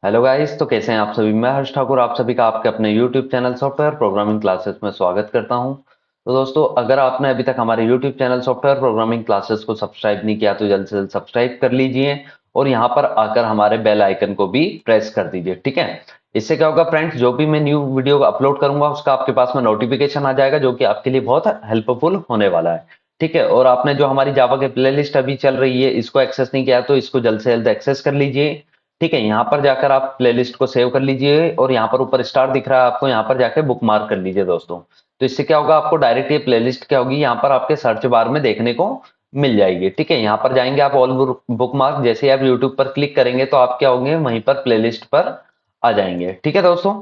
Hello guys, तो कैसे हैं आप सभी। मैं हर्ष ठाकुर आप सभी का आपके अपने YouTube channel software programming classes में स्वागत करता हूं। तो दोस्तों, अगर आपने अभी तक हमारे YouTube channel software programming classes को सब्सक्राइब नहीं किया तो जल्द से जल्द सब्सक्राइब कर लीजिए और यहां पर आकर हमारे बेल आइकन को भी प्रेस कर दीजिए। ठीक है, इससे क्या होगा फ्रेंड्स, जो भी मैं न्यू वीडियो अपलोड करूंगा उसका आपके पास में नोटिफिकेशन आ जाएगा, जो कि आपके लिए बहुत हेल्पफुल होने वाला है। ठीक है, और आपने जो हमारी जावा के प्लेलिस्ट अभी चल रही है इसको एक्सेस नहीं किया तो इसको जल्द से जल्द एक्सेस कर लीजिए। ठीक है, यहाँ पर जाकर आप प्लेलिस्ट को सेव कर लीजिए और यहाँ पर ऊपर स्टार दिख रहा है आपको, यहाँ पर जाकर बुक मार्क कर लीजिए दोस्तों। तो इससे क्या होगा, आपको डायरेक्ट ये प्लेलिस्ट क्या होगी यहाँ पर आपके सर्च बार में देखने को मिल जाएगी। ठीक है, यहाँ पर जाएंगे आप ऑल बुक मार्क, जैसे ही आप यूट्यूब पर क्लिक करेंगे तो आप क्या होंगे, वहीं पर प्लेलिस्ट पर आ जाएंगे। ठीक है दोस्तों,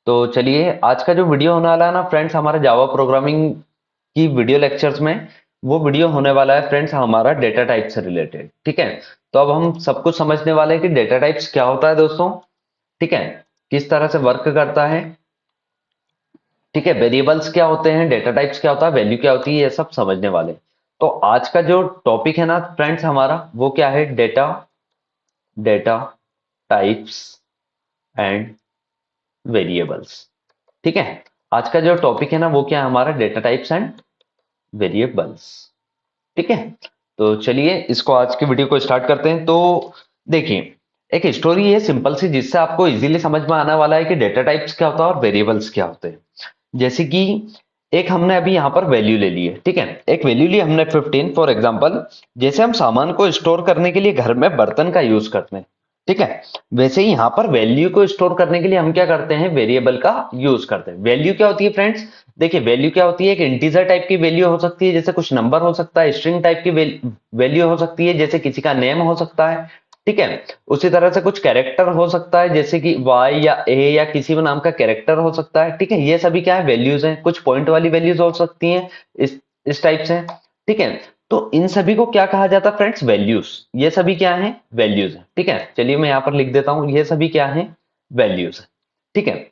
तो चलिए आज का जो वीडियो होने वाला है ना फ्रेंड्स, हमारे जावा प्रोग्रामिंग की वीडियो लेक्चर्स में वो वीडियो होने वाला है फ्रेंड्स हमारा डेटा टाइप से रिलेटेड। ठीक है, तो अब हम सब कुछ समझने वाले हैं कि डेटा टाइप्स क्या होता है दोस्तों। ठीक है, किस तरह से वर्क करता है। ठीक है, वेरिएबल्स क्या होते हैं, डेटा टाइप्स क्या होता है, वैल्यू क्या होती है, ये सब समझने वाले। तो आज का जो टॉपिक है ना फ्रेंड्स हमारा, वो क्या है, data data types and variables. ठीक है, आज का जो टॉपिक है ना वो क्या है हमारा, डेटा टाइप्स एंड वेरिएबल्स। ठीक है, तो चलिए इसको आज की वीडियो को स्टार्ट करते हैं। तो देखिए, एक स्टोरी है सिंपल सी जिससे आपको इजीली समझ में आने वाला है कि डेटा टाइप्स क्या होता है और वेरिएबल्स क्या होते हैं। जैसे कि एक हमने अभी यहाँ पर वैल्यू ले ली है। ठीक है, एक वैल्यू ली हमने 15 फॉर एग्जांपल। जैसे हम सामान को स्टोर करने के लिए घर में बर्तन का यूज करते हैं, ठीक है, वैसे ही यहाँ पर वैल्यू को स्टोर करने के लिए हम क्या करते हैं, वेरिएबल का यूज करते हैं। वैल्यू क्या होती है फ्रेंड्स, देखिए वैल्यू क्या होती है, एक इंटीजर टाइप की वैल्यू हो सकती है जैसे कुछ नंबर हो सकता है, स्ट्रिंग टाइप की वैल्यू हो सकती है जैसे किसी का नेम हो सकता है। ठीक है, उसी तरह से कुछ कैरेक्टर हो सकता है जैसे कि वाई या ए या किसी भी नाम का कैरेक्टर हो सकता है। ठीक है, ये सभी क्या है, वैल्यूज हैं। कुछ पॉइंट वाली वैल्यूज हो सकती हैं, इस टाइप से। ठीक है, तो इन सभी को क्या कहा जाता है फ्रेंड्स, वैल्यूज। ये सभी क्या है, वैल्यूज है। ठीक है, चलिए मैं यहाँ पर लिख देता हूं, ये सभी क्या है, वैल्यूज है। ठीक है,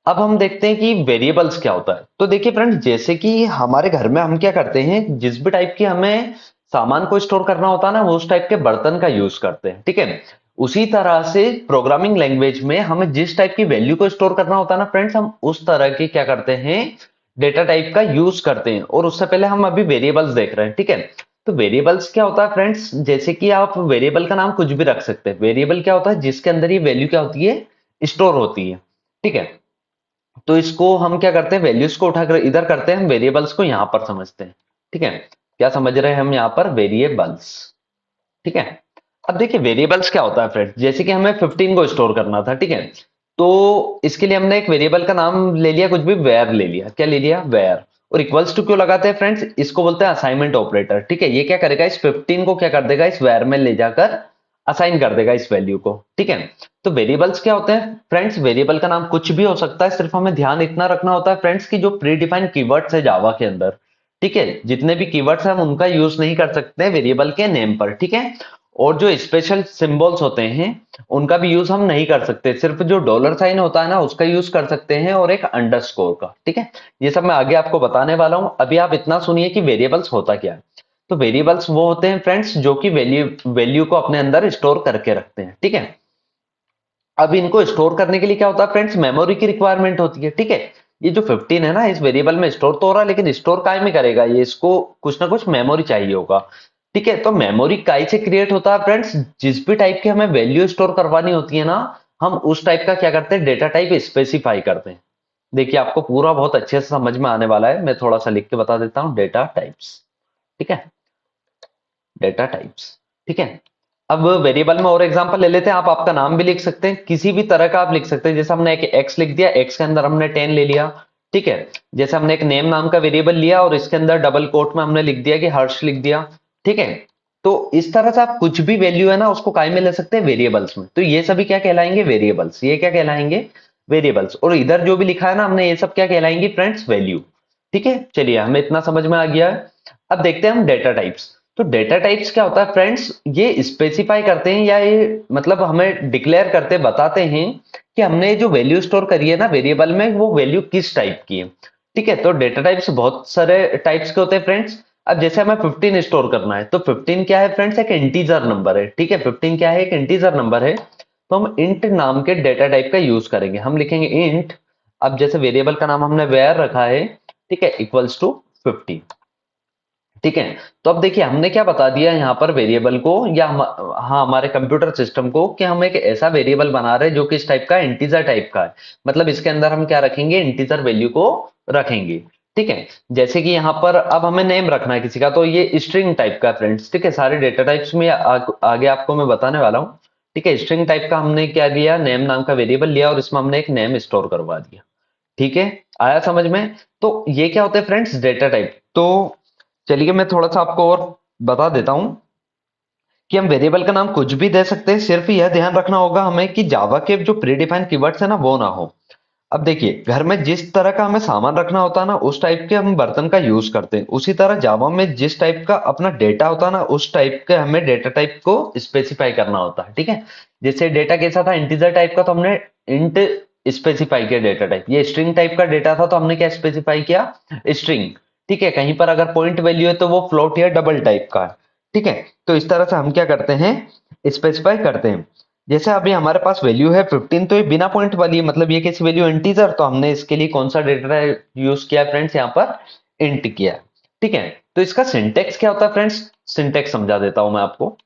अब हम देखते हैं कि वेरिएबल्स क्या होता है। तो देखिए फ्रेंड्स, जैसे कि हमारे घर में हम क्या करते हैं, जिस भी टाइप की हमें सामान को स्टोर करना होता है ना, वो उस टाइप के बर्तन का यूज करते हैं। ठीक है, उसी तरह से प्रोग्रामिंग लैंग्वेज में हमें जिस टाइप की वैल्यू को स्टोर करना होता है ना फ्रेंड्स, हम उस तरह की क्या करते हैं, डेटा टाइप का यूज करते हैं। और उससे पहले हम अभी वेरिएबल्स देख रहे हैं। ठीक है, तो वेरिएबल्स क्या होता है फ्रेंड्स, जैसे कि आप वेरिएबल का नाम कुछ भी रख सकते हैं। वेरिएबल क्या होता है, जिसके अंदर ये वैल्यू क्या होती है, स्टोर होती है। ठीक है, तो इसको हम क्या करते हैं, वैल्यूज को उठाकर इधर करते हैं, हम वेरिएबल्स को यहां पर समझते हैं। ठीक है, क्या समझ रहे हैं हम यहाँ पर, वेरिएबल्स। ठीक है, अब देखिए वेरिएबल्स क्या होता है फ्रेंड्स, जैसे कि हमें 15 को स्टोर करना था। ठीक है, तो इसके लिए हमने एक वेरिएबल का नाम ले लिया, कुछ भी वेयर ले लिया। क्या ले लिया, वेयर। और इक्वल्स टू क्यों लगाते हैं फ्रेंड्स, इसको बोलते हैं असाइनमेंट ऑपरेटर। ठीक है, ये क्या करेगा, इस 15 को क्या कर देगा, इस वेयर में ले जाकर असाइन कर देगा इस वैल्यू को। ठीक है, तो वेरिएबल्स क्या होते हैं फ्रेंड्स, वेरिएबल का नाम कुछ भी हो सकता है, सिर्फ हमें ध्यान इतना रखना होता है फ्रेंड्स की जो प्री डिफाइंड कीवर्ड्स है जावा के अंदर। ठीक है, जितने भी कीवर्ड्स हैं हम उनका यूज नहीं कर सकते वेरिएबल के नेम पर। ठीक है, और जो स्पेशल सिंबल्स होते हैं उनका भी यूज हम नहीं कर सकते, सिर्फ जो डॉलर साइन होता है ना उसका यूज कर सकते हैं और एक अंडरस्कोर का। ठीक है, ये सब मैं आगे आपको बताने वाला हूं, अभी आप इतना सुनिए कि वेरिएबल्स होता क्या है। तो वेरिएबल्स वो होते हैं फ्रेंड्स जो कि वैल्यू वैल्यू को अपने अंदर स्टोर करके रखते हैं। ठीक है, अब इनको स्टोर करने के लिए क्या होता है फ्रेंड्स, मेमोरी की रिक्वायरमेंट होती है। ठीक है, ये जो 15 है ना, इस वेरिएबल में स्टोर तो हो रहा है लेकिन स्टोर काय में करेगा ये, इसको कुछ ना कुछ मेमोरी चाहिए होगा। ठीक है, तो मेमोरी काय से क्रिएट होता है फ्रेंड्स, जिस भी टाइप की हमें वैल्यू स्टोर करवानी होती है ना, हम उस टाइप का क्या करते हैं, डेटा टाइप स्पेसिफाई करते हैं। देखिए आपको पूरा बहुत अच्छे से समझ में आने वाला है, मैं थोड़ा सा लिख के बता देता हूं, डेटा टाइप्स। ठीक है, डेटा टाइप्स। ठीक है, अब वेरिएबल में और एग्जांपल ले लेते हैं, आप आपका नाम भी लिख सकते हैं, किसी भी तरह का आप लिख सकते हैं। जैसे हमने एक एक्स लिख दिया, एक्स के अंदर हमने 10 ले लिया। ठीक है, जैसे हमने एक नेम नाम का वेरिएबल लिया और इसके अंदर डबल कोट में हमने लिख दिया कि हर्ष लिख दिया। ठीक है, तो इस तरह से आप कुछ भी वैल्यू है ना उसको काय में ले सकते हैं, वेरिएबल्स में। तो ये सभी क्या कहलाएंगे, वेरिएबल्स। ये क्या कहलाएंगे, वेरिएबल्स। और इधर जो भी लिखा है ना हमने, ये सब क्या कहलाएंगे फ्रेंड्स, वैल्यू। ठीक है, चलिए हमें इतना समझ में आ गया है। अब देखते हैं हम डेटा टाइप्स। तो डेटा टाइप्स क्या होता है फ्रेंड्स, ये स्पेसिफाई करते हैं या ये मतलब हमें डिक्लेयर करते बताते हैं कि हमने जो वैल्यू स्टोर करी है ना वेरिएबल में, वो वैल्यू किस टाइप की है। ठीक है, तो डेटा टाइप्स बहुत सारे टाइप्स के होते हैं फ्रेंड्स। अब जैसे हमें 15 स्टोर करना है, तो 15 क्या है फ्रेंड्स, एक इंटीजर नंबर है। ठीक है, 15 क्या है, एक इंटीजर नंबर है। तो हम इंट नाम के डेटा टाइप का यूज करेंगे। हम लिखेंगे इंट, अब जैसे वेरिएबल का नाम हमने वेयर रखा है, ठीक है, इक्वल्स टू 50, ठीक है। तो अब देखिए हमने क्या बता दिया यहाँ पर वेरिएबल को, या हाँ हमारे कंप्यूटर सिस्टम को, कि हम एक ऐसा वेरिएबल बना रहे हैं जो कि इस टाइप का इंटीजर टाइप का है। मतलब इसके अंदर हम क्या रखेंगे, इंटीजर वैल्यू को रखेंगे, ठीक है। जैसे कि यहाँ पर अब हमें नेम रखना है किसी का, तो ये स्ट्रिंग टाइप का फ्रेंड्स, ठीक है। सारे डेटा टाइप्स में आगे आपको मैं बताने वाला हूँ, ठीक है। स्ट्रिंग टाइप का हमने क्या लिया, नेम नाम का वेरिएबल लिया और इसमें हमने एक नेम स्टोर करवा दिया, ठीक है। आया समझ में? तो ये क्या होता है फ्रेंड्स, डेटा टाइप। तो चलिए मैं थोड़ा सा आपको और बता देता हूं कि हम वेरिएबल का नाम कुछ भी दे सकते हैं, सिर्फ यह ध्यान रखना होगा हमें कि जावा के जो प्री डिफाइंड कीवर्ड्स है ना वो ना हो। अब देखिए घर में जिस तरह का हमें सामान रखना होता है ना, उस टाइप के हम बर्तन का यूज करते हैं, उसी तरह जावा में जिस टाइप का अपना डेटा होता है ना, उस टाइप के हमें डेटा टाइप को स्पेसिफाई करना होता है, ठीक है। जैसे डेटा कैसा था, इंटीजर टाइप का, तो हमने इंट स्पेसिफाई किया डेटा टाइप। ये स्ट्रिंग टाइप का डेटा था तो हमने क्या स्पेसिफाई किया, स्ट्रिंग, ठीक है। कहीं पर अगर पॉइंट वैल्यू है तो वो फ्लोट या डबल टाइप का है, ठीक है। तो इस तरह से हम क्या करते हैं, स्पेसिफाई करते हैं। जैसे अभी हमारे पास वैल्यू है 15, तो ये बिना पॉइंट वाली है, मतलब ये कैसी वैल्यू, इंटीजर, तो हमने इसके लिए कौन सा डेटा यूज किया फ्रेंड्स, यहाँ पर इंट किया, ठीक है। तो इसका सिंटेक्स क्या होता है फ्रेंड्स, सिंटेक्स समझा देता हूं मैं आपको।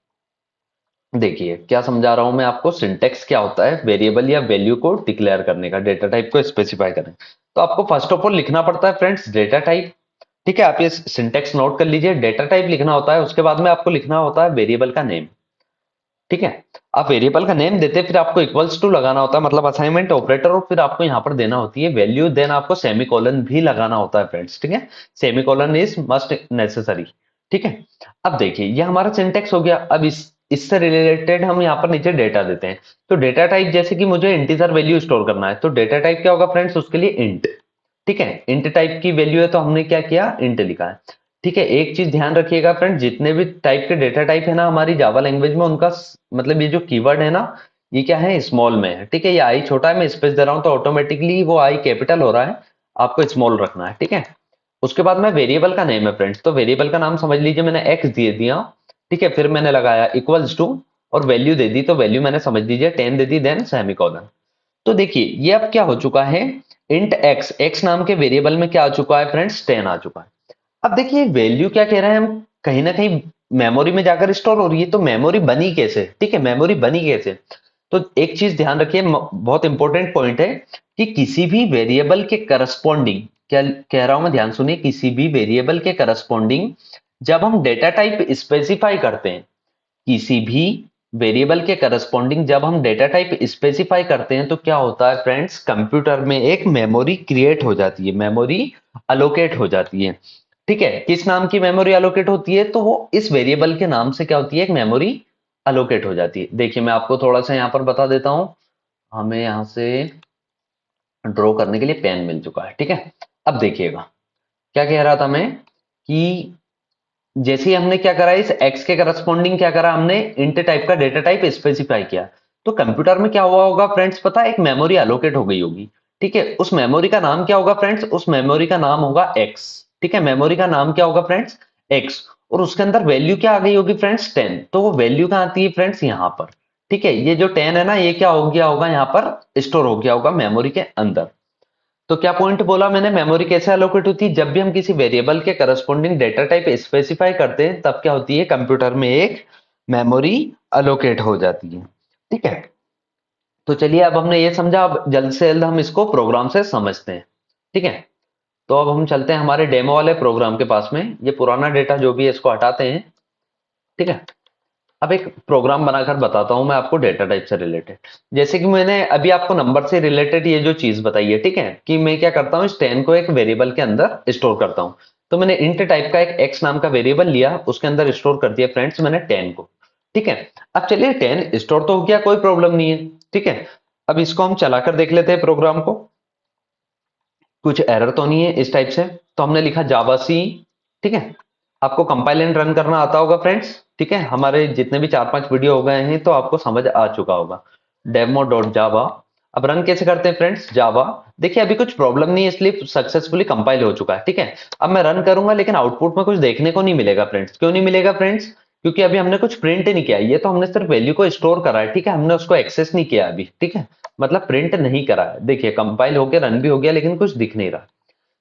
देखिए क्या समझा रहा हूं मैं आपको, सिंटेक्स क्या होता है, वेरिएबल या वैल्यू को डिक्लेयर करने का, डेटा टाइप को स्पेसिफाई करने। तो आपको फर्स्ट ऑफ ऑल लिखना पड़ता है फ्रेंड्स डेटा टाइप, ठीक है। आप ये सिंटेक्स नोट कर लीजिए, डेटा टाइप लिखना होता है, उसके बाद में आपको लिखना होता है वेरिएबल का नेम, ठीक है। आप वेरिएबल का नेम देते फिर आपको इक्वल्स टू लगाना होता है, मतलब असाइनमेंट ऑपरेटर, और फिर आपको यहाँ पर देना होती है वैल्यू, देन आपको सेमीकोलन भी लगाना होता है फ्रेंड्स, ठीक है। सेमीकोलन इज मस्ट नेसेसरी, ठीक है। अब देखिए ये हमारा सिंटेक्स हो गया। अब इससे रिलेटेड हम यहाँ पर नीचे डेटा देते हैं। तो डेटा टाइप, जैसे कि मुझे इंटीजर वैल्यू स्टोर करना है, तो डेटा टाइप क्या होगा फ्रेंड्स, उसके लिए इंट, ठीक है। इंट टाइप की वैल्यू है तो हमने क्या किया, इंट लिखा है, ठीक है। एक चीज ध्यान रखिएगा फ्रेंड, जितने भी टाइप के डेटा टाइप है ना हमारी जावा लैंग्वेज में, उनका मतलब ये जो कीवर्ड है ना, ये क्या है, स्मॉल में है, ठीक है। ये आई छोटा है, मैं स्पेस दे रहा हूं तो ऑटोमेटिकली वो आई कैपिटल हो रहा है, आपको स्मॉल रखना है, ठीक है। उसके बाद में वेरिएबल का नेम है फ्रेंड्स, तो वेरिएबल का नाम समझ लीजिए मैंने एक्स दे दिया, ठीक है। फिर मैंने लगाया इक्वल्स टू और वैल्यू दे दी, तो वैल्यू मैंने समझ लीजिए 10 दे दी, देन सेमीकोलन। तो देखिए ये अब क्या हो चुका है, इंट एक्स, एक्स नाम के वेरिएबल में क्या आ चुका है फ्रेंड्स, 10 आ चुका है। अब देखिए वैल्यू क्या कह रहे हैं हम, कहीं ना कहीं मेमोरी में जाकर स्टोर हो रही है, तो मेमोरी बनी कैसे, ठीक है, मेमोरी बनी कैसे। तो एक चीज ध्यान रखिए, बहुत इंपॉर्टेंट पॉइंट है, कि किसी भी वेरिएबल के करस्पॉन्डिंग, क्या कह रहा हूं मैं, ध्यान सुनिए, किसी भी वेरिएबल के करस्पॉन्डिंग जब हम डेटा टाइप स्पेसिफाई करते हैं, किसी भी वेरिएबल के करस्पॉन्डिंग जब हम डेटा टाइप स्पेसिफाई करते हैं, तो क्या होता है फ्रेंड्स, कंप्यूटर में एक मेमोरी क्रिएट हो जाती है, मेमोरी अलोकेट हो जाती है, ठीक है। किस नाम की मेमोरी अलोकेट होती है, तो वो इस वेरिएबल के नाम से क्या होती है, एक मेमोरी अलोकेट हो जाती है। देखिए मैं आपको थोड़ा सा यहाँ पर बता देता हूं, हमें यहाँ से ड्रॉ करने के लिए पेन मिल चुका है, ठीक है। अब देखिएगा क्या कह रहा था मैं, कि जैसे ही हमने क्या करा, इस एक्स के करस्पॉन्डिंग क्या करा, हमने इंट टाइप का डेटा टाइप स्पेसिफाई किया, तो कंप्यूटर में क्या हुआ होगा फ्रेंड्स, पता है, एक मेमोरी अलोकेट हो गई होगी, ठीक है। उस मेमोरी का नाम क्या होगा फ्रेंड्स, उस मेमोरी का नाम होगा एक्स, ठीक है। मेमोरी का नाम क्या होगा फ्रेंड्स, एक्स, और उसके अंदर वैल्यू क्या आ गई होगी फ्रेंड्स, 10। तो वो वैल्यू कहाँ आती है फ्रेंड्स, यहाँ पर, ठीक है। ये जो 10 है ना, ये क्या हो गया होगा, यहाँ पर स्टोर हो गया होगा मेमोरी के अंदर। तो क्या पॉइंट बोला मैंने, मेमोरी कैसे अलोकेट होती है, जब भी हम किसी वेरिएबल के करस्पॉन्डिंग डेटा टाइप स्पेसिफाई करते हैं, तब क्या होती है, कंप्यूटर में एक मेमोरी अलोकेट हो जाती है, ठीक है। तो चलिए अब हमने ये समझा, अब जल्द से जल्द हम इसको प्रोग्राम से समझते हैं, ठीक है। तो अब हम चलते हैं हमारे डेमो वाले प्रोग्राम के पास में, ये पुराना डेटा जो भी है इसको हटाते हैं, ठीक है। अब एक प्रोग्राम बनाकर बताता हूं मैं आपको डेटा टाइप से रिलेटेड। जैसे कि मैंने अभी आपको नंबर से रिलेटेड ये जो चीज बताई है, ठीक है, कि मैं क्या करता हूँ, इस 10 को एक वेरिएबल के अंदर स्टोर करता हूँ। तो मैंने इंट टाइप का एक एक्स नाम का वेरिएबल लिया, उसके अंदर स्टोर कर दिया फ्रेंड्स मैंने 10 को, ठीक है। अब चलिए 10 स्टोर तो हो गया, कोई प्रॉब्लम नहीं है, ठीक है। अब इसको हम चलाकर देख लेते हैं प्रोग्राम को, कुछ एरर तो नहीं है इस टाइप से। तो हमने लिखा जावा सी, ठीक है। आपको कंपाइल एंड रन करना आता होगा फ्रेंड्स, ठीक है। हमारे जितने भी 4-5 वीडियो हो गए हैं तो आपको समझ आ चुका होगा, demo.java। अब रन कैसे करते हैं फ्रेंड्स, जावा, देखिए अभी कुछ प्रॉब्लम नहीं है, इसलिए सक्सेसफुली कंपाइल हो चुका है, ठीक है। अब मैं रन करूंगा लेकिन आउटपुट में कुछ देखने को नहीं मिलेगा फ्रेंड्स, क्यों नहीं मिलेगा फ्रेंड्स, क्योंकि अभी हमने कुछ प्रिंट नहीं किया, ये तो हमने सिर्फ वैल्यू को स्टोर करा है, ठीक है, हमने उसको एक्सेस नहीं किया अभी, ठीक है, मतलब प्रिंट नहीं करा है। देखिए कंपाइल होकर रन भी हो गया लेकिन कुछ दिख नहीं रहा।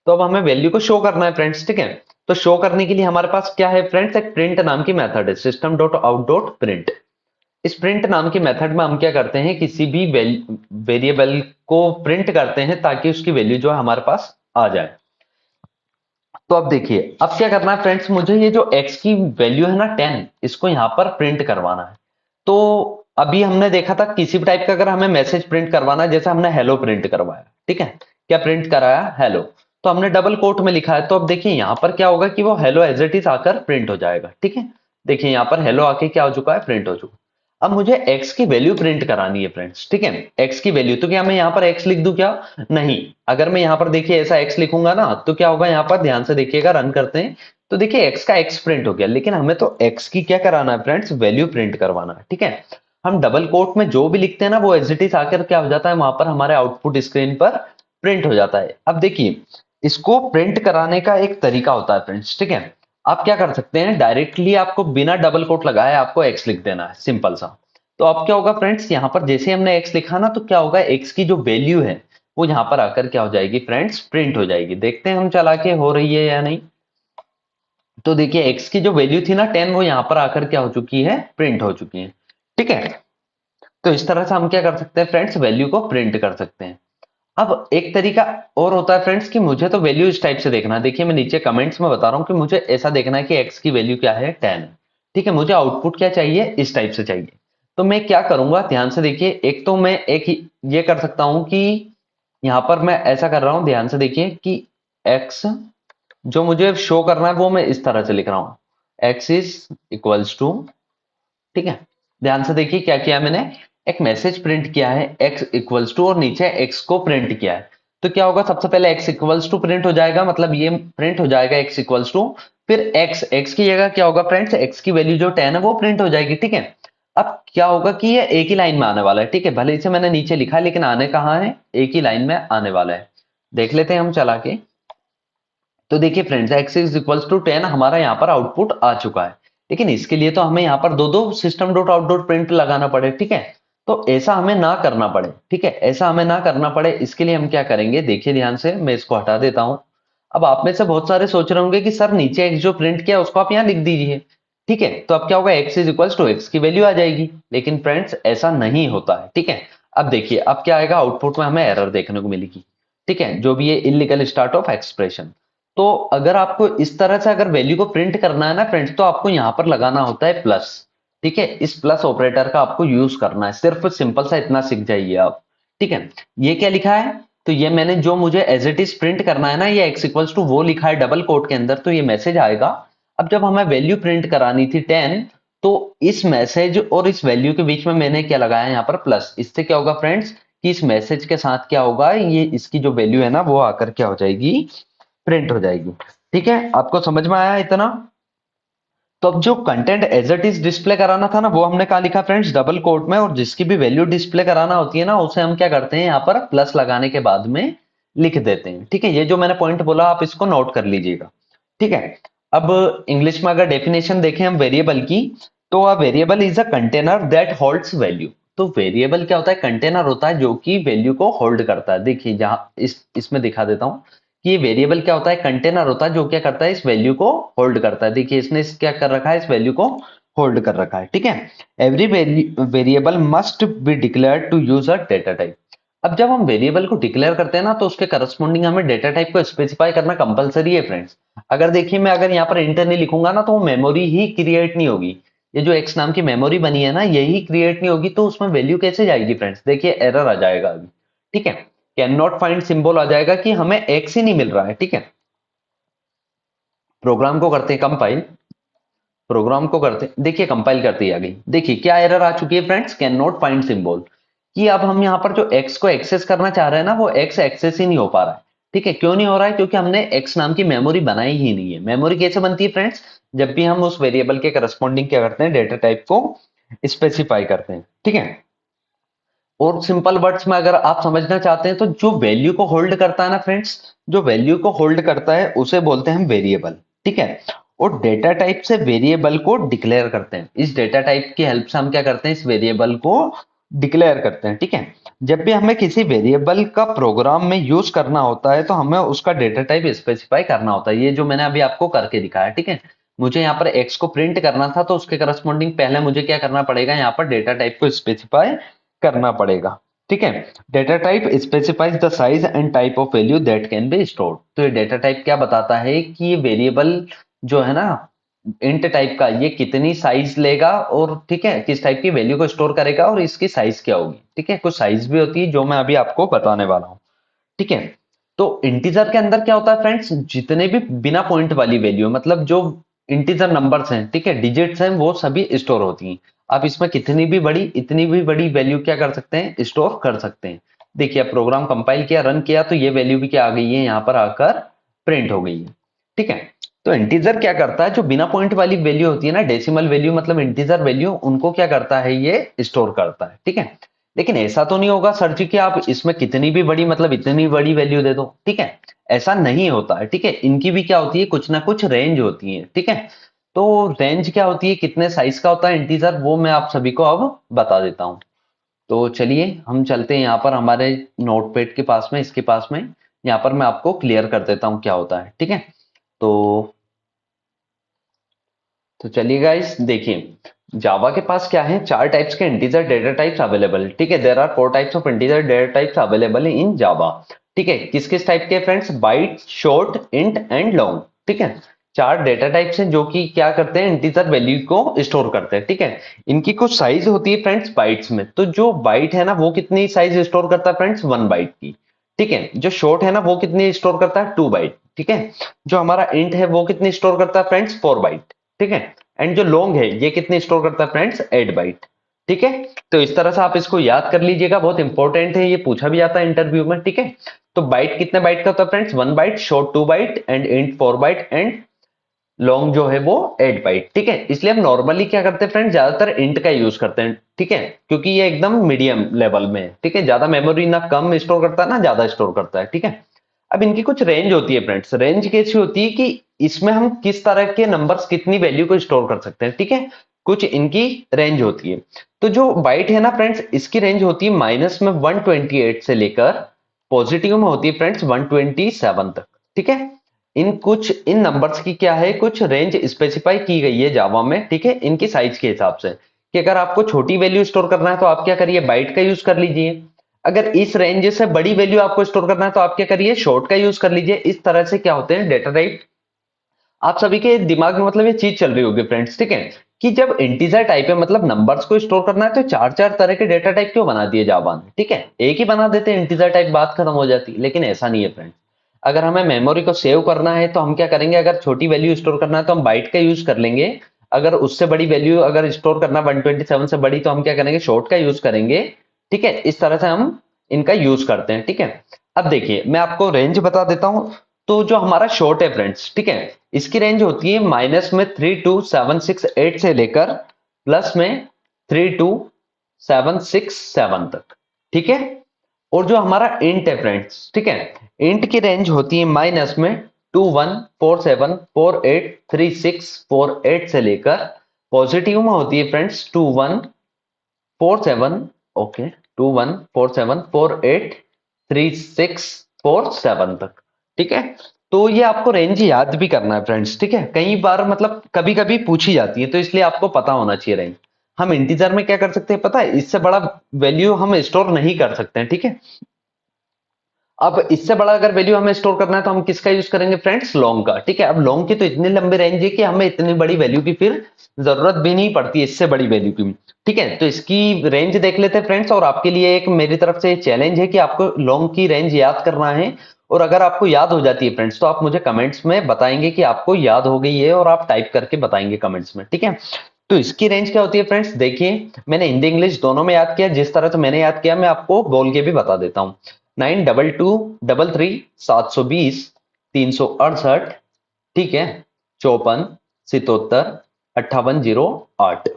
तो अब हमें वैल्यू को शो करना है फ्रेंड्स, ठीक है। तो शो करने के लिए हमारे पास क्या है फ्रेंड्स, एक प्रिंट नाम की मेथड है, system dot out dot print. इस प्रिंट नाम की मेथड में हम क्या करते हैं, किसी भी वेरिएबल को प्रिंट करते हैं ताकि उसकी वैल्यू जो है हमारे पास आ जाए। तो अब देखिए अब क्या करना है फ्रेंड्स, मुझे ये जो x की वैल्यू है ना 10, इसको यहां पर प्रिंट करवाना है। तो अभी हमने देखा था किसी भी टाइप का अगर हमें मैसेज प्रिंट करवाना है, जैसे हमने हेलो प्रिंट करवाया, ठीक है, क्या प्रिंट कराया, हेलो। तो हमने डबल कोट में लिखा है, तो अब देखिए यहां पर क्या होगा कि वो हेलो एज इट इज आकर प्रिंट हो जाएगा, ठीक है। देखिए यहां पर हेलो आके क्या हो चुका है, प्रिंट हो चुका। अब मुझे x की वैल्यू प्रिंट करानी है फ्रेंड्स, ठीक है, x की वैल्यू। तो क्या मैं यहाँ पर x लिख दूं क्या, नहीं। अगर मैं यहाँ पर देखिए ऐसा x लिखूंगा ना तो क्या होगा, यहाँ पर ध्यान से देखिएगा, रन करते हैं तो देखिए x का x प्रिंट हो गया, लेकिन हमें तो x की क्या कराना है फ्रेंड्स, वैल्यू प्रिंट करवाना है, ठीक है। हम डबल कोट में जो भी लिखते हैं ना वो एज इट इज आकर क्या हो जाता है, वहां पर हमारे आउटपुट स्क्रीन पर प्रिंट हो जाता है। अब देखिए इसको प्रिंट कराने का एक तरीका होता है फ्रेंड्स, ठीक है। आप क्या कर सकते हैं, डायरेक्टली आपको बिना डबल कोट लगाए आपको x लिख देना है, सिंपल सा। तो अब क्या होगा फ्रेंड्स, यहां पर जैसे हमने x लिखा ना तो क्या होगा, x की जो वैल्यू है वो यहां पर आकर क्या हो जाएगी फ्रेंड्स, प्रिंट हो जाएगी। देखते हैं हम चला के हो रही है या नहीं। तो देखिए x की जो वैल्यू थी ना 10, वो यहां पर आकर क्या हो चुकी है, प्रिंट हो चुकी है, ठीक है। तो इस तरह से हम क्या कर सकते हैं फ्रेंड्स, वैल्यू को प्रिंट कर सकते हैं। अब एक तरीका और होता है फ्रेंड्स कि मुझे तो वैल्यू इस टाइप से देखना है। देखिए मैं नीचे कमेंट्स में बता रहा हूं कि मुझे ऐसा देखना है कि x की वैल्यू क्या है, 10, ठीक है। मुझे आउटपुट क्या चाहिए, इस टाइप से चाहिए। तो मैं क्या करूंगा, ध्यान से देखिए, एक तो मैं ये कर सकता हूं कि यहां पर मैं ऐसा कर रहा हूं, ध्यान से देखिए कि x जो मुझे शो करना है वो मैं इस तरह से लिख रहा हूं, x इज इक्वल्स टू, ठीक है। ध्यान से देखिए क्या किया मैंने, एक मैसेज प्रिंट किया है x इक्वल्स टू और नीचे x को प्रिंट किया है। तो क्या होगा, सबसे पहले x इक्वल्स टू प्रिंट हो जाएगा, मतलब ये प्रिंट हो जाएगा x इक्वल्स टू, फिर x की जगह क्या होगा फ्रेंड्स, x की वैल्यू जो 10 है वो प्रिंट हो जाएगी, ठीक है। अब क्या होगा कि ये एक ही लाइन में आने वाला है, ठीक है, भले इसे मैंने नीचे लिखा है लेकिन आने कहाँ है, एक ही लाइन में आने वाला है। देख लेते हैं हम चला के। तो देखिए friends x is equals to 10 हमारा यहाँ पर आउटपुट आ चुका है, लेकिन इसके लिए तो हमें यहाँ पर दो दो system dot out dot print लगाना पड़े, ठीक है। तो ऐसा हमें ना करना पड़े, ठीक है, ऐसा हमें ना करना पड़े, इसके लिए हम क्या करेंगे, देखिए ध्यान से, मैं इसको हटा देता हूं। अब आप में से बहुत सारे सोच रहे होंगे कि सर नीचे x जो प्रिंट किया उसको आप यहाँ लिख दीजिए, ठीक है। तो अब क्या होगा, x is equals to x की वैल्यू आ जाएगी, लेकिन फ्रेंड्स ऐसा नहीं होता है, ठीक है। अब देखिए अब क्या आएगा, आउटपुट में हमें एरर देखने को मिलेगी, ठीक है, जो भी ये इलीगल स्टार्ट ऑफ एक्सप्रेशन। तो अगर आपको इस तरह से अगर वैल्यू को प्रिंट करना है ना फ्रेंड्स, तो आपको यहां पर लगाना होता है प्लस, ठीक है। इस प्लस ऑपरेटर का आपको यूज करना है, सिर्फ सिंपल सा इतना सीख जाइए आप, ठीक है। ये क्या लिखा है, तो ये मैंने जो मुझे एज इट इज प्रिंट करना है ना, ये एक्स इक्वल्स टू वो लिखा है डबल कोट के अंदर, तो ये मैसेज आएगा। अब जब हमें वैल्यू प्रिंट करानी थी 10, तो इस मैसेज और इस वैल्यू के बीच में मैंने क्या लगाया यहाँ पर प्लस। इससे क्या होगा फ्रेंड्स कि इस मैसेज के साथ क्या होगा, ये इसकी जो वैल्यू है ना वो आकर क्या हो जाएगी, प्रिंट हो जाएगी, ठीक है। आपको समझ में आया इतना। तो अब जो content as it is display कराना था ना वो हमने कहा लिखा फ्रेंड्स, डबल कोट में, और जिसकी भी वैल्यू डिस्प्ले कराना होती है ना उसे हम क्या करते हैं, यहाँ पर प्लस लगाने के बाद में लिख देते हैं, ठीक है। ये जो मैंने पॉइंट बोला आप इसको नोट कर लीजिएगा, ठीक है। अब इंग्लिश में अगर डेफिनेशन देखें हम वेरिएबल की, तो a variable is a container that holds value. तो वेरिएबल क्या होता है, कंटेनर होता है जो कि वैल्यू को होल्ड करता है। देखिए जहां इसमें दिखा देता हूं कि ये वेरिएबल क्या होता है, कंटेनर होता है जो क्या करता है, इस वैल्यू को होल्ड करता है। देखिए इसने क्या कर रखा है, इस वैल्यू को होल्ड कर रखा है, ठीक है। Every variable must be declared to use a data type. अब जब हम वेरिएबल को डिक्लेयर करते हैं ना तो उसके करस्पॉन्डिंग हमें डेटा टाइप को स्पेसिफाई करना कंपलसरी है फ्रेंड्स। अगर देखिए मैं अगर यहाँ पर इंटर नहीं लिखूंगा ना तो वो मेमोरी ही क्रिएट नहीं होगी। ये जो एक्स नाम की मेमोरी बनी है ना यही क्रिएट नहीं होगी, तो उसमें वैल्यू कैसे जाएगी फ्रेंड्स, देखिए एरर आ जाएगा अभी, ठीक है। कैन नॉट फाइंड सिंबल आ जाएगा कि हमें एक्स ही नहीं मिल रहा है, ठीक है। प्रोग्राम को करते हैं कंपाइल, प्रोग्राम को करते देखिए कंपाइल करते ही आ गई। देखिए क्या एरर आ चुकी है friends, can not find symbol, कि अब हम यहाँ पर जो एक्स को एक्सेस करना चाह रहे हैं ना वो एक्स एक्सेस ही नहीं हो पा रहा है, ठीक है। क्यों नहीं हो रहा है, क्योंकि हमने एक्स नाम की मेमोरी बनाई ही नहीं है। मेमोरी कैसे बनती है फ्रेंड्स, जब भी हम उस वेरिएबल के करस्पॉन्डिंग क्या करते हैं, डेटा टाइप को स्पेसिफाई करते हैं, ठीक है। और सिंपल वर्ड्स में अगर आप समझना चाहते हैं तो जो वैल्यू को होल्ड करता है ना फ्रेंड्स, जो वैल्यू को होल्ड करता है उसे बोलते हैं हम वेरिएबल, ठीक है। और डेटा टाइप से वेरिएबल को डिक्लेयर करते हैं। इस डेटा टाइप की हेल्प से हम क्या करते हैं, इस वेरिएबल को डिक्लेयर करते हैं। ठीक है, जब भी हमें किसी वेरिएबल का प्रोग्राम में यूज करना होता है तो हमें उसका डेटा टाइप स्पेसिफाई करना होता है। ये जो मैंने अभी आपको करके दिखाया, ठीक है, मुझे यहाँ पर एक्स को प्रिंट करना था तो उसके करस्पॉन्डिंग पहले मुझे क्या करना पड़ेगा, यहाँ पर डेटा टाइप को स्पेसिफाई करना पड़ेगा। ठीक है, data type specifies the size and type of value that can be stored. तो ये डेटा टाइप क्या बताता है कि ये वेरिएबल जो है ना इंट टाइप का, ये कितनी साइज लेगा और ठीक है किस टाइप की वैल्यू को स्टोर करेगा और इसकी साइज क्या होगी। ठीक है, कुछ साइज भी होती है जो मैं अभी आपको बताने वाला हूँ। ठीक है, तो इंटीजर के अंदर क्या होता है फ्रेंड्स, जितने भी बिना पॉइंट वाली वैल्यू, मतलब जो इंटीजर नंबर्स हैं, ठीक है, डिजिट्स हैं, वो सभी स्टोर होती हैं। आप इसमें कितनी भी बड़ी, इतनी भी बड़ी वैल्यू क्या कर सकते हैं, स्टोर कर सकते हैं। देखिए अब प्रोग्राम कंपाइल किया, रन किया, तो ये वैल्यू भी क्या आ गई है, यहाँ पर आकर प्रिंट हो गई है। ठीक है, तो इंटीजर क्या करता है, जो बिना पॉइंट वाली वैल्यू होती है ना, डेसिमल वैल्यू मतलब इंटीजर वैल्यू, उनको क्या करता है, ये स्टोर करता है। ठीक है, लेकिन ऐसा तो नहीं होगा सर जी कि आप इसमें कितनी भी बड़ी, मतलब इतनी बड़ी वैल्यू दे दो। ठीक है, ऐसा नहीं होता है। ठीक है, इनकी भी क्या होती है, कुछ ना कुछ रेंज होती है। ठीक है, तो रेंज क्या होती है, कितने साइज का होता है इंटीजर, वो मैं आप सभी को अब बता देता हूँ। तो चलिए हम चलते हैं यहाँ पर हमारे नोटपैड के पास में, इसके पास में, यहाँ पर मैं आपको क्लियर कर देता हूँ क्या होता है। ठीक है, तो चलिए गाइस देखिए, जावा के पास क्या है, चार टाइप्स के इंटीजर डेटा टाइप्स अवेलेबल। ठीक है, there are four types of integer data types available in Java. ठीक है, किस किस टाइप के friends, byte, short, int and long. ठीक है, चार डेटा टाइप्स हैं जो कि क्या करते हैं, इंटीजर वैल्यू को स्टोर करते हैं। ठीक है, इनकी कुछ साइज होती है फ्रेंड्स बाइट्स में। तो जो बाइट है ना वो कितनी साइज स्टोर करता है फ्रेंड्स, 1 बाइट की। ठीक है, जो शॉर्ट है ना वो कितनी स्टोर करता है, 2 बाइट। ठीक है, जो हमारा इंट है वो कितनी स्टोर करता है फ्रेंड्स, 4 बाइट। ठीक है, एंड जो लॉन्ग है ये कितनी स्टोर करता है फ्रेंड्स, 8 बाइट। ठीक है, तो इस तरह से आप इसको याद कर लीजिएगा, बहुत इंपॉर्टेंट है, ये पूछा भी जाता है इंटरव्यू में। ठीक है, तो बाइट कितने बाइट का होता है friends, 1 byte, short 2 byte and int 4 byte and long जो है वो 8 बाइट। ठीक है, इसलिए हम नॉर्मली क्या करते हैं फ्रेंड्स, ज्यादातर इंट का यूज करते हैं। ठीक है, क्योंकि ये एकदम मीडियम लेवल में है। ठीक है, ज्यादा मेमोरी ना कम स्टोर करता है ना ज्यादा स्टोर करता है। ठीक है, अब इनकी कुछ रेंज होती है फ्रेंड्स। रेंज कैसी होती है कि इसमें हम किस तरह के नंबर्स कितनी वैल्यू को स्टोर कर सकते हैं। ठीक है, कुछ इनकी रेंज होती है। तो जो बाइट है ना फ्रेंड्स, इसकी रेंज होती है माइनस में 128 से लेकर पॉजिटिव में होती है फ्रेंड्स 127 तक। ठीक है, इन नंबर्स की क्या है, कुछ रेंज स्पेसिफाई की गई है जावा में। ठीक है, इनकी साइज के हिसाब से कि अगर आपको छोटी वैल्यू स्टोर करना है तो आप क्या करिए, बाइट का यूज कर लीजिए। अगर इस रेंज से बड़ी वैल्यू आपको स्टोर करना है तो आप क्या करिए, शॉर्ट का यूज कर लीजिए। इस तरह से क्या होते हैं डेटा टाइप, आप सभी के दिमाग में मतलब ये चीज चल रही होगी फ्रेंड्स। ठीक है, कि जब इंटीजर टाइप है मतलब नंबर्स को स्टोर करना है तो चार चार तरह के डेटा टाइप क्यों बना दिए जावा ने। ठीक है, एक ही बना देते इंटीजर टाइप, बात खत्म हो जाती। लेकिन ऐसा नहीं है फ्रेंड्स, अगर हमें मेमोरी को सेव करना है तो हम क्या करेंगे, अगर छोटी वैल्यू स्टोर करना है तो हम बाइट का यूज कर लेंगे। अगर उससे बड़ी वैल्यू अगर स्टोर करना 127 से बड़ी तो हम क्या करेंगे, शॉर्ट का यूज करेंगे। ठीक है, इस तरह से हम इनका यूज करते हैं। ठीक है, अब देखिए मैं आपको रेंज बता देता हूं। तो जो हमारा शॉर्ट है फ्रेंड्स, ठीक है, इसकी रेंज होती है माइनस में 32768 से लेकर प्लस में 32767 तक। ठीक है, और जो हमारा इंट है फ्रेंड्स, ठीक है, इंट की रेंज होती है माइनस में 2147483648 से लेकर पॉजिटिव में होती है फ्रेंड्स 2147, ओके, 2147483647 तक। ठीक है, तो ये आपको रेंज याद भी करना है फ्रेंड्स। ठीक है, कई बार मतलब कभी कभी पूछी जाती है तो इसलिए आपको पता होना चाहिए रेंज। हम इंटीजर में क्या कर सकते हैं पता है, इससे बड़ा वैल्यू हम स्टोर नहीं कर सकते हैं। ठीक है, अब इससे बड़ा अगर वैल्यू हमें स्टोर करना है तो हम किसका यूज करेंगे फ्रेंड्स, लॉन्ग का। ठीक है, अब लॉन्ग की तो इतनी लंबी रेंज है कि हमें इतनी बड़ी वैल्यू की फिर जरूरत भी नहीं पड़ती है, इससे बड़ी वैल्यू की। ठीक है, तो इसकी रेंज देख लेते हैं फ्रेंड्स, और आपके लिए एक मेरी तरफ से चैलेंज है कि आपको लॉन्ग की रेंज याद करना है। और अगर आपको याद हो जाती है फ्रेंड्स तो आप मुझे कमेंट्स में बताएंगे कि आपको याद हो गई है, और आप टाइप करके बताएंगे कमेंट्स में। ठीक है, तो इसकी रेंज क्या होती है फ्रेंड्स, देखिए मैंने हिंदी इंग्लिश दोनों में याद किया, जिस तरह से मैंने याद किया मैं आपको बोल के भी बता देता हूँ। 9223 720 368, ठीक है, 54 77 5808।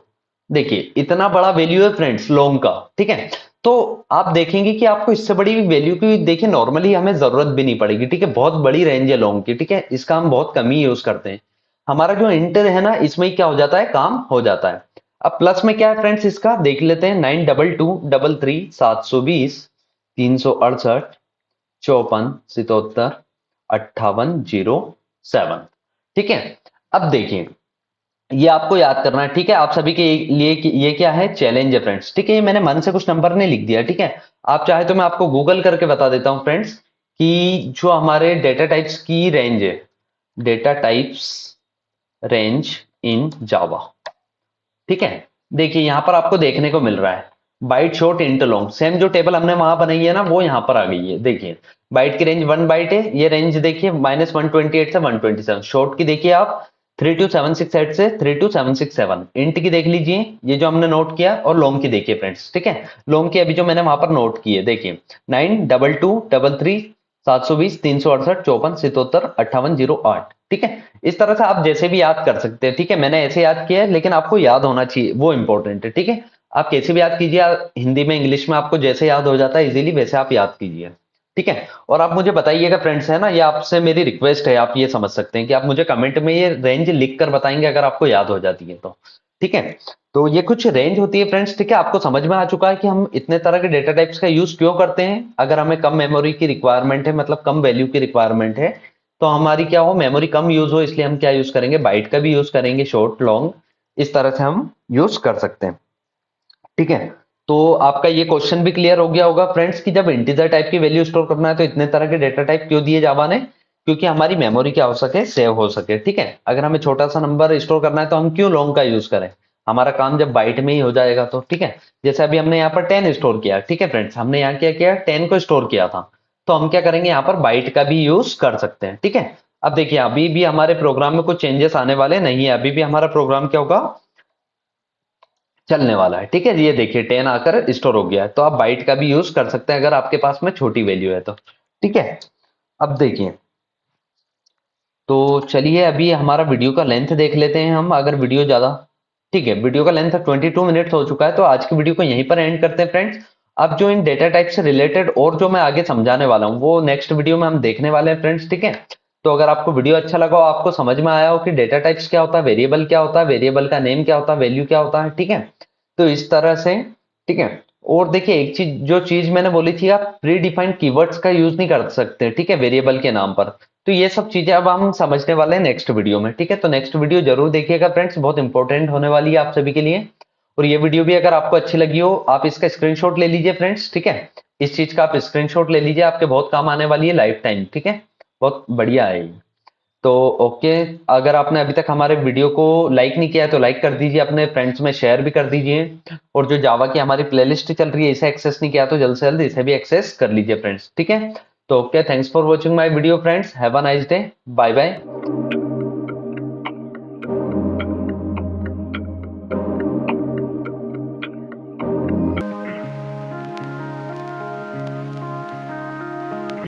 देखिए इतना बड़ा वैल्यू है फ्रेंड्स लॉन्ग का। ठीक है, तो आप देखेंगे कि आपको इससे बड़ी वैल्यू की देखिए नॉर्मली हमें जरूरत भी नहीं पड़ेगी। ठीक है, बहुत बड़ी रेंज है लॉन्ग की। ठीक है, इसका हम बहुत कम ही यूज करते हैं। हमारा जो इंटर है ना, इसमें क्या हो जाता है, काम हो जाता है। अब प्लस में क्या है फ्रेंड्स, इसका देख लेते हैं। 922333 368 54 77 5807। ठीक है। अब देखिए, ये आपको याद करना है। ठीक है, आप सभी के लिए ये क्या है, चैलेंज है फ्रेंड्स। ठीक है, ये मैंने मन से कुछ नंबर नहीं लिख दिया। ठीक है, आप चाहे तो मैं आपको गूगल करके बता देता हूं फ्रेंड्स, कि जो हमारे डेटा टाइप्स की रेंज है, डेटा टाइप्स रेंज इन जावा। ठीक है, देखिए यहां पर आपको देखने को मिल रहा है bite short int long, same जो टेबल हमने वहां बनाई है ना, वो यहां पर आ गई है। देखिए बाइट की रेंज 1 बाइट है, ये रेंज देखिए -128 से 127। शॉर्ट की देखिए आप 32768 से 32767। इंट की देख लीजिए, ये जो हमने नोट किया, और लॉन्ग की देखिए फ्रेंड्स। ठीक है, लॉन्ग की अभी जो मैंने वहां पर नोट की है, देखिए 9223 720 368 54 77 58 ठीक है, इस तरह से आप जैसे भी याद कर सकते हैं। ठीक है, मैंने ऐसे याद किया है, लेकिन आपको याद होना चाहिए, वो इंपॉर्टेंट है। ठीक है, आप कैसे भी याद कीजिए, हिंदी में इंग्लिश में आपको जैसे याद हो जाता है इजीली, वैसे आप याद कीजिए। ठीक है, और आप मुझे बताइएगा फ्रेंड्स, है ना, ये आपसे मेरी रिक्वेस्ट है, आप ये समझ सकते हैं कि आप मुझे कमेंट में ये रेंज लिख कर बताएंगे अगर आपको याद हो जाती है तो। ठीक है, तो ये कुछ रेंज होती है फ्रेंड्स। ठीक है, आपको समझ में आ चुका है कि हम इतने तरह के डेटा टाइप्स का यूज क्यों करते हैं। अगर हमें कम मेमोरी की रिक्वायरमेंट है, मतलब कम वैल्यू की रिक्वायरमेंट है, तो हमारी क्या हो, मेमोरी कम यूज हो, इसलिए हम क्या यूज करेंगे, बाइट का भी यूज करेंगे, शॉर्ट लॉन्ग, इस तरह से हम यूज कर सकते हैं। ठीक है, तो आपका ये क्वेश्चन भी क्लियर हो गया होगा फ्रेंड्स, कि जब इंटीजर टाइप की वैल्यू स्टोर करना है तो इतने तरह के डेटा टाइप क्यों दिए जावा ने, क्योंकि हमारी मेमोरी क्या हो सके, सेव हो सके। ठीक है, अगर हमें छोटा सा नंबर स्टोर करना है तो हम क्यों लॉन्ग का यूज करें, हमारा काम जब बाइट में ही हो जाएगा तो। ठीक है, जैसे अभी हमने यहाँ पर 10 स्टोर किया। ठीक है फ्रेंड्स, हमने यहाँ क्या किया, 10 को स्टोर किया था, तो हम क्या करेंगे, यहाँ पर बाइट का भी यूज कर सकते हैं। ठीक है, अब देखिए अभी भी हमारे प्रोग्राम में कुछ चेंजेस आने वाले नहीं है, अभी भी हमारा प्रोग्राम क्या होगा, चलने वाला है। ठीक है, ये देखिए 10 आकर स्टोर हो गया है, तो आप बाइट का भी यूज कर सकते हैं अगर आपके पास में छोटी वैल्यू है तो। ठीक है, अब देखिए, तो चलिए अभी हमारा वीडियो का लेंथ देख लेते हैं हम, अगर वीडियो ज्यादा, ठीक है, वीडियो का लेंथ 22 मिनट्स हो चुका है, तो आज की वीडियो को यहीं पर एंड करते हैं फ्रेंड्स। अब जो इन डेटा टाइप से रिलेटेड और जो मैं आगे समझाने वाला हूँ, वो नेक्स्ट वीडियो में हम देखने वाले हैं फ्रेंड्स। ठीक है, तो अगर आपको वीडियो अच्छा लगा हो, आपको समझ में आया हो कि डेटा टाइप्स क्या होता है, वेरिएबल क्या होता है, वेरिएबल का नेम क्या होता है, वैल्यू क्या होता है, ठीक है, तो इस तरह से। ठीक है, और देखिए एक चीज, जो चीज मैंने बोली थी, आप प्री डिफाइंड कीवर्ड्स का यूज नहीं कर सकते। ठीक है, वेरिएबल के नाम पर, तो ये सब चीजें अब हम समझने वाले हैं नेक्स्ट वीडियो में। ठीक है, तो नेक्स्ट वीडियो जरूर देखिएगा फ्रेंड्स, बहुत इंपॉर्टेंट होने वाली है आप सभी के लिए। और ये वीडियो भी अगर आपको अच्छी लगी हो, आप इसका स्क्रीनशॉट ले लीजिए फ्रेंड्स। ठीक है, इस चीज का आप स्क्रीनशॉट ले लीजिए, आपके बहुत काम आने वाली है लाइफ टाइम। ठीक है, बहुत बढ़िया है ये। तो ओके, अगर आपने अभी तक हमारे वीडियो को लाइक नहीं किया है तो लाइक कर दीजिए, अपने फ्रेंड्स में शेयर भी कर दीजिए। और जो जावा की हमारी प्लेलिस्ट चल रही है, इसे एक्सेस नहीं किया तो जल्द से जल्द इसे भी एक्सेस कर लीजिए फ्रेंड्स। ठीक है, तो okay, thanks for watching my video friends, have a nice day, bye bye.